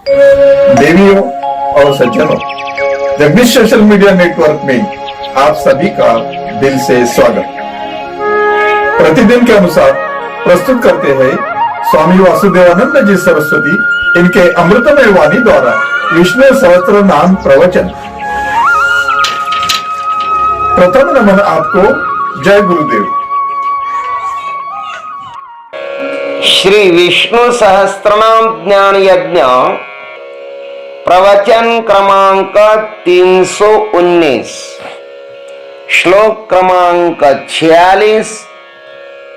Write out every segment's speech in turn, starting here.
देवियों और सज्जनों, जगदीश सोशल मीडिया नेटवर्क में आप सभी का दिल से स्वागत। प्रतिदिन के अनुसार प्रस्तुत करते हैं स्वामी वासुदेवानंद जी सरस्वती इनके अमृतमय वाणी द्वारा विष्णु सहस्त्र नाम प्रवचन। प्रथम नमन आपको। जय गुरुदेव। श्री विष्णु सहस्त्रनाम ज्ञान यज्ञ प्रवचन क्रमांक 319, श्लोक क्रमांक 46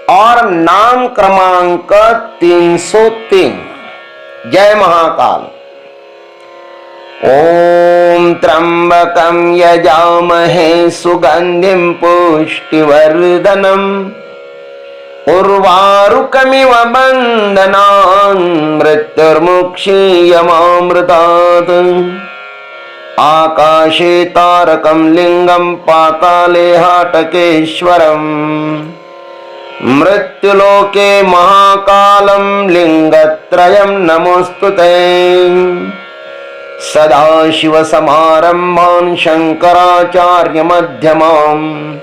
और नाम क्रमांक 303। जय महाकाल। ओम त्र्यंबकं यजामहे सुगंधिं पुष्टिवर्धनम् उर्वारुकमिव बन्धनान् मृत्युर्मुक्षीयमामृतात्। आकाशे तारकं लिंगं पाताले हाटकेश्वरम् मृत्युलोके महाकालं लिंगत्रयं नमोस्तुते। सदाशिवसमारम्भान् शंकराचार्य मध्यमाम्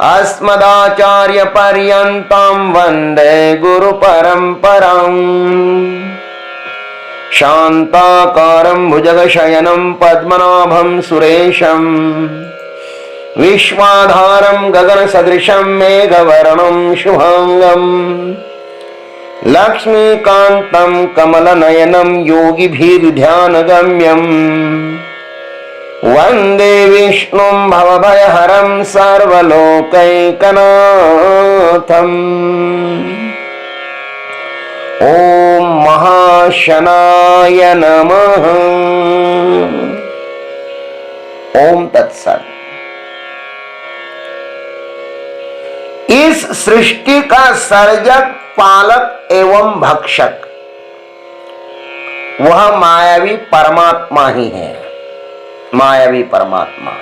अस्मदाचार्यपर्यन्तां वन्दे गुरुपरम्पराम्। शान्ताकारं भुजगशयनं पद्मनाभं सुरेशं विश्वाधारं गगनसदृशं मेघवर्णं शुभांगं लक्ष्मीकान्तं कमलनयनं योगिभिर्ध्यानगम्यम् वन्दे विष्णुं भवभयहरं सर्वलोकैकनाथम्। ॐ महाशनाय नमः। ओम तत्सत। इस सृष्टि का सर्जक, पालक एवं भक्षक वह मायावी परमात्मा ही है, मायावी परमात्मा।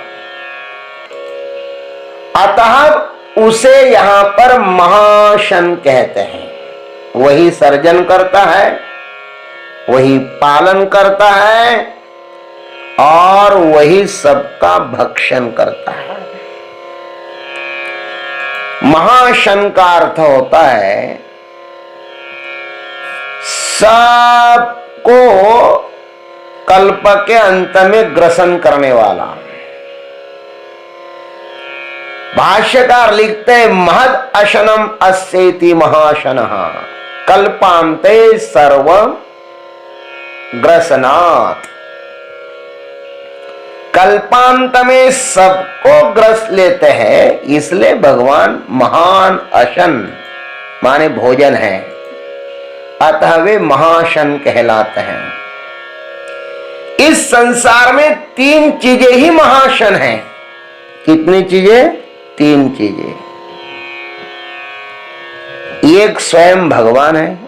अतः उसे यहां पर महाशन कहते हैं। वही सर्जन करता है, वही पालन करता है और वही सबका भक्षण करता है। महाशन का अर्थ होता है सबको कल्प के अंत में ग्रसन करने वाला। भाष्यकार लिखते हैं महद अशनम अस्येति महाशनः कल्पांते सर्व ग्रसनात्। कल्पांत में सबको ग्रस लेते हैं, इसलिए भगवान महान अशन माने भोजन है, अतः वे महाशन कहलाते हैं। इस संसार में 3 चीजें ही महाशन हैं। कितनी चीजें? 3 चीजें। एक स्वयं भगवान है,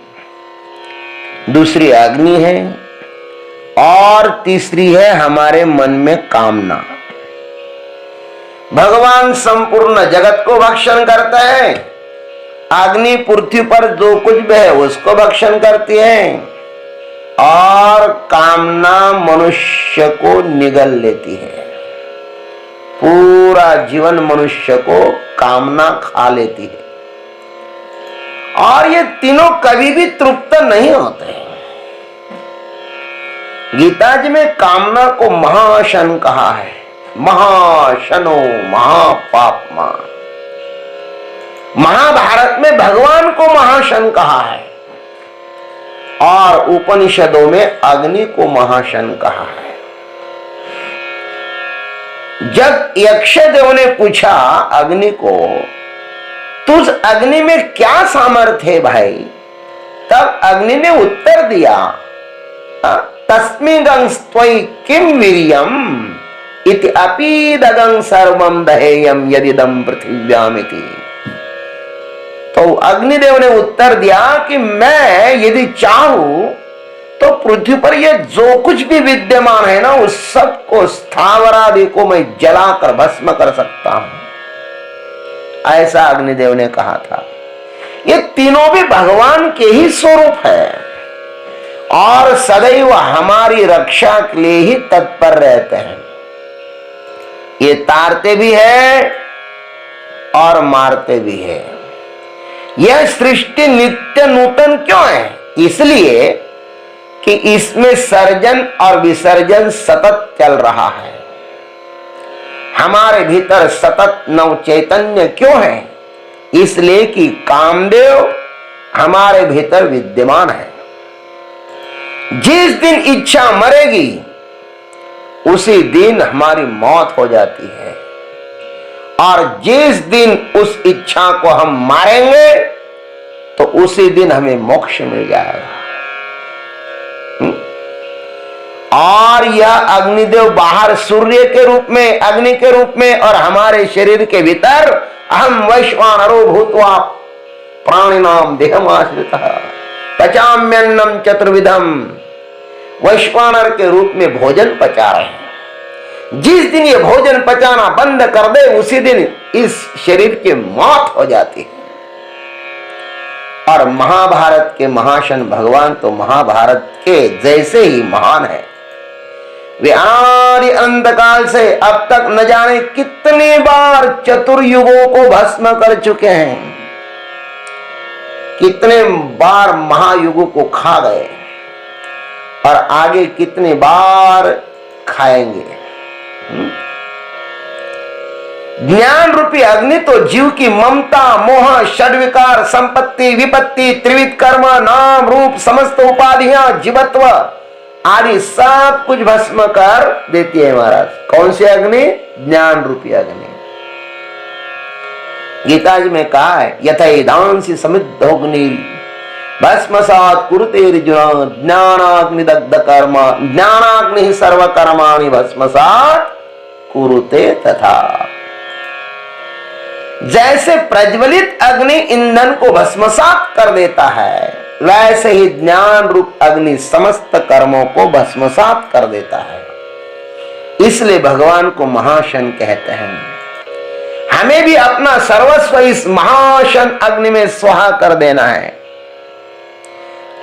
दूसरी अग्नि है और तीसरी है हमारे मन में कामना। भगवान संपूर्ण जगत को भक्षण करता है, अग्नि पृथ्वी पर जो कुछ भी है उसको भक्षण करती है और कामना मनुष्य को निगल लेती है। पूरा जीवन मनुष्य को कामना खा लेती है और ये तीनों कभी भी तृप्त नहीं होते हैं। गीता जी में कामना को महाशन कहा है, महाशनो महापापमा। महाभारत में भगवान को महाशन कहा है और उपनिषदों में अग्नि को महाशन कहा है। जब यक्षदेव ने पूछा अग्नि को, तुझ अग्नि में क्या सामर्थ्य है भाई, तब अग्नि ने उत्तर दिया तस्मिंगं स्वयं किम वीर्यम इति अपीदगं सर्वं दहेयम यदिदं पृथिव्यामिति। तो अग्निदेव ने उत्तर दिया कि मैं यदि चाहूं तो पृथ्वी पर ये जो कुछ भी विद्यमान है ना, उस सब को स्थावरादि को मैं जलाकर भस्म कर सकता हूं, ऐसा अग्निदेव ने कहा था। ये तीनों भी भगवान के ही स्वरूप है। और सदैव हमारी रक्षा के लिए ही तत्पर रहते हैं। ये तारते भी है और मारते भी है। यह सृष्टि नित्य नूतन क्यों है? इसलिए कि इसमें सर्जन और विसर्जन सतत चल रहा है। हमारे भीतर सतत नव चैतन्य क्यों है? इसलिए कि कामदेव हमारे भीतर विद्यमान है। जिस दिन इच्छा मरेगी उसी दिन हमारी मौत हो जाती है, और जिस दिन उस इच्छा को हम मारेंगे तो उसी दिन हमें मोक्ष मिल जाएगा। और यह अग्निदेव बाहर सूर्य के रूप में, अग्नि के रूप में, और हमारे शरीर के भीतर अहम वैश्वानरो भूत्वा प्राणिनाम देहमाश्रितः पचाम्यन्नम चतुर्विधम, वैश्वानर के रूप में भोजन पचा रहे हैं। जिस दिन ये भोजन पचाना बंद कर दे उसी दिन इस शरीर की मौत हो जाती है। और महाभारत के महाशन भगवान तो महाभारत के जैसे ही महान है। वे अनादि अनंत काल से अब तक न जाने कितनी बार चतुर्युगों को भस्म कर चुके हैं, कितने बार महायुगों को खा गए और आगे कितने बार खाएंगे। ज्ञान रूपी अग्नि तो जीव की ममता, मोह, षड्विकार, संपत्ति, विपत्ति, त्रिविध कर्म, नाम रूप, समस्त उपाधियां, जीवत्व आदि सब कुछ भस्म कर देती है महाराज। कौन सी अग्नि? ज्ञान रूपी अग्नि। गीता जी में कहा है यथैदांसि समिद्धोग्नि भस्मसात् कुरुते अर्जुन ज्ञानाग्निदग्ध कर्म ज्ञानाग्नि सर्व कर्माणि भस्मसात् कुरुते तथा। जैसे प्रज्वलित अग्नि ईंधन को भस्मसात कर देता है, वैसे ही ज्ञान रूप अग्नि समस्त कर्मों को भस्मसात कर देता है। इसलिए भगवान को महाशन कहते हैं। हमें भी अपना सर्वस्व इस महाशन अग्नि में स्वाहा कर देना है।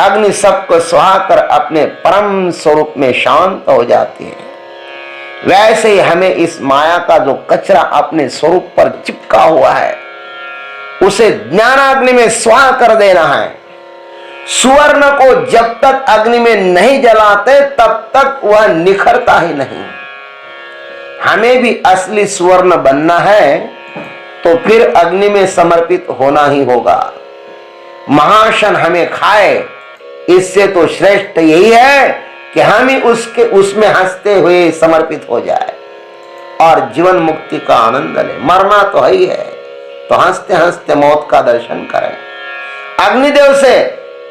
अग्नि सबको स्वाहा कर अपने परम स्वरूप में शांत हो जाती है। वैसे ही हमें इस माया का जो कचरा अपने स्वरूप पर चिपका हुआ है उसे ज्ञानाग्नि में स्वाहा कर देना है। सुवर्ण को जब तक अग्नि में नहीं जलाते तब तक वह निखरता ही नहीं। हमें भी असली सुवर्ण बनना है तो फिर अग्नि में समर्पित होना ही होगा। महाशन हमें खाए इससे तो श्रेष्ठ यही है कि हम ही उसमें हंसते हुए समर्पित हो जाए और जीवन मुक्ति का आनंद ले। मरना तो ही है तो हंसते हंसते मौत का दर्शन करें। अग्निदेव से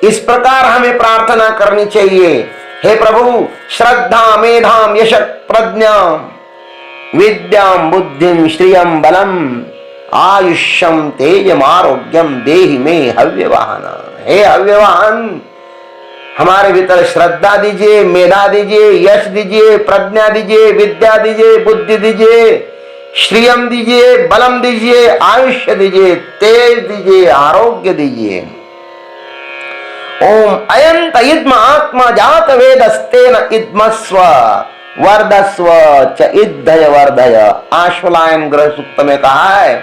इस प्रकार हमें प्रार्थना करनी चाहिए, हे प्रभु श्रद्धा मेधाम यश प्रज्ञाम विद्याम बुद्धिम श्रियम बलम आयुष्यम तेजम आरोग्यम देहि में हव्यवाहन। हे हव्यवाहन, हमारे भीतर श्रद्धा दीजिए, मेधा दीजिए, यश दीजिए, प्रज्ञा दीजिए, विद्या दीजिए, बुद्धि दीजिए, श्रियम दीजिए, बलम दीजिए, आयुष्य दीजिए, तेज दीजिए, आरोग्य दीजिए। ओम अयंत इद्म आत्मा जात वेदस्तेन इद्मस्व वर्धस्व च इद्धय वर्धय। आश्वलायन ग्रह सूक्त में कहा है,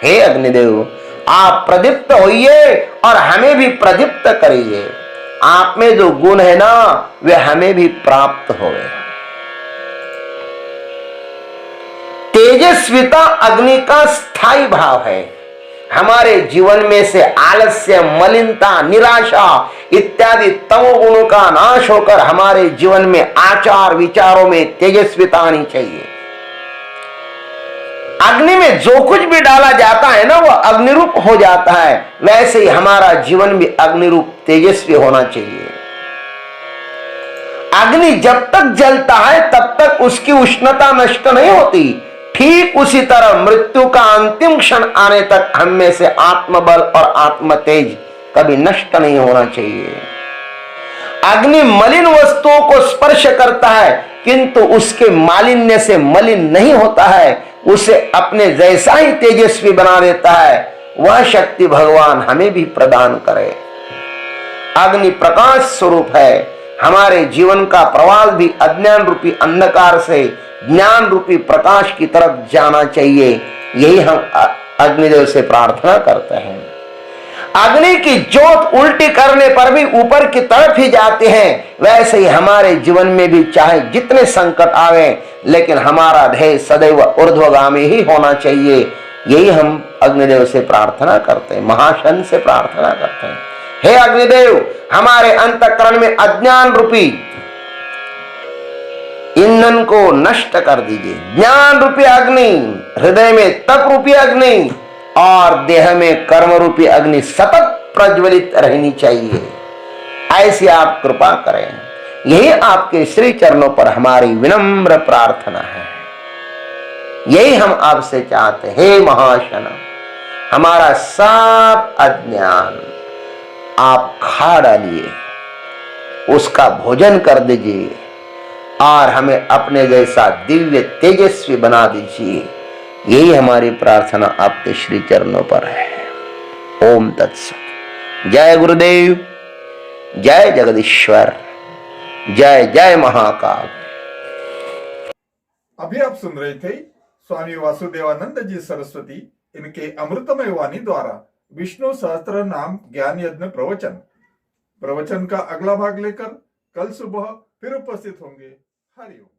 हे अग्निदेव आप प्रदीप्त होइए और हमें भी प्रदीप्त करिए। आप में जो गुण है ना वे हमें भी प्राप्त होवे। तेजस्विता अग्नि का स्थायी भाव है। हमारे जीवन में से आलस्य, मलिनता, निराशा इत्यादि तमोगुणों का नाश होकर हमारे जीवन में आचार विचारों में तेजस्विता आनी चाहिए। अग्नि में जो कुछ भी डाला जाता है ना वह अग्निरूप हो जाता है। वैसे ही हमारा जीवन भी अग्निरूप तेजस्वी होना चाहिए। अग्नि जब तक जलता है तब तक उसकी उष्णता नष्ट नहीं होती। ठीक उसी तरह मृत्यु का अंतिम क्षण आने तक हम में से आत्मबल और आत्म तेज कभी नष्ट नहीं होना चाहिए। अग्नि मलिन वस्तुओं को स्पर्श करता है किंतु उसके मालिन्य से मलिन नहीं होता है, उसे अपने जैसा ही तेजस्वी बना देता है। वह शक्ति भगवान हमें भी प्रदान करे। अग्नि प्रकाश स्वरूप है, हमारे जीवन का प्रवास भी अज्ञान रूपी अंधकार से ज्ञान रूपी प्रकाश की तरफ जाना चाहिए। यही हम अग्निदेव से प्रार्थना करते हैं। अग्नि की जोत उल्टी करने पर भी ऊपर की तरफ ही जाते हैं, वैसे ही हमारे जीवन में भी चाहे जितने संकट आवे, लेकिन हमारा ध्येय सदैव ऊर्ध्वगामी ही होना चाहिए। यही हम अग्निदेव से प्रार्थना करते हैं, महाशन से प्रार्थना करते हैं। हे अग्निदेव, हमारे अंतःकरण में अज्ञान रूपी ईंधन को नष्ट कर दीजिए। ज्ञान रूपी अग्नि, हृदय में तप रूपी अग्नि और देह में कर्म रूपी अग्नि सतत प्रज्वलित रहनी चाहिए। ऐसी आप कृपा करें। यही आपके श्री चरणों पर हमारी विनम्र प्रार्थना है। यही हम आपसे चाहते हैं। हे महाशन, हमारा सब अज्ञान आप खा डालिए, उसका भोजन कर दीजिए और हमें अपने जैसा दिव्य तेजस्वी बना दीजिए। यही हमारी प्रार्थना आपके श्री चरणों पर है। ओम तत्सत। जय गुरुदेव, जय जगदीश्वर, जय जय महाकाल। अभी आप सुन रहे थे स्वामी वासुदेवानंद जी सरस्वती, इनके अमृतमय वाणी द्वारा विष्णु सहस्त्र नाम ज्ञान यज्ञ प्रवचन का अगला भाग लेकर कल सुबह फिर उपस्थित होंगे। हरिओम।